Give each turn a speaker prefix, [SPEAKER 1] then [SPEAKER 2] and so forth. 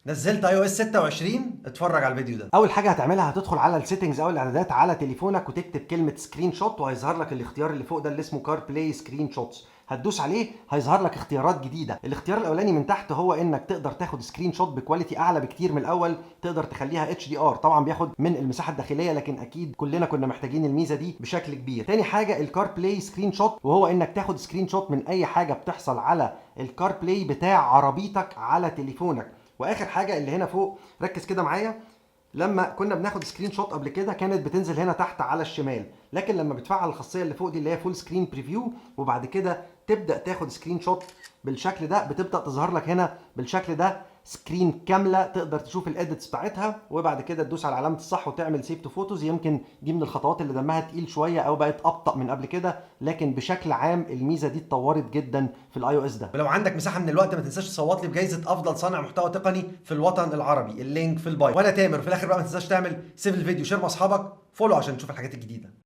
[SPEAKER 1] نزلت iOS 26، اتفرج على الفيديو ده.
[SPEAKER 2] اول حاجه هتعملها هتدخل على السيتنجز او الاعدادات على تليفونك وتكتب كلمه سكرين شوت، وهيظهر لك الاختيار اللي فوق ده اللي اسمه كار بلاي سكرين شوتس. هتدوس عليه هيظهر لك اختيارات جديده. الاختيار الاولاني من تحت هو انك تقدر تاخد سكرين شوت بكواليتي اعلى بكتير من الاول، تقدر تخليها اتش دي ار، طبعا بياخد من المساحه الداخليه لكن اكيد كلنا كنا محتاجين الميزه دي بشكل كبير. تاني حاجه الكار بلاي سكرين شوت، وهو انك تاخد سكرين شوت من اي حاجه بتحصل على الكار بلاي بتاع عربيتك على تليفونك. واخر حاجه اللي هنا فوق، ركز كده معايا، لما كنا بناخد سكرين شوت قبل كده كانت بتنزل هنا تحت على الشمال، لكن لما بتفعل الخاصيه اللي فوق دي اللي هي فول سكرين بريفيو وبعد كده تبدا تاخد سكرين شوت بالشكل ده، بتبدا تظهر لك هنا بالشكل ده سكرين كامله، تقدر تشوف الاديتس بتاعتها وبعد كده تدوس على علامه الصح وتعمل سيف تو فوتوز. يمكن دي من الخطوات اللي دمها تقيل شويه او بقت ابطا من قبل كده، لكن بشكل عام الميزه دي اتطورت جدا في الاي او اس ده.
[SPEAKER 1] ولو عندك مساحه من الوقت ما تنساش تصوت لي بجائزه افضل صانع محتوى تقني في الوطن العربي، اللينك في البايو. وانا تامر، وفي الاخر بقى ما تنساش تعمل سيف الفيديو، شير مع اصحابك، فولو عشان تشوف الحاجات الجديده.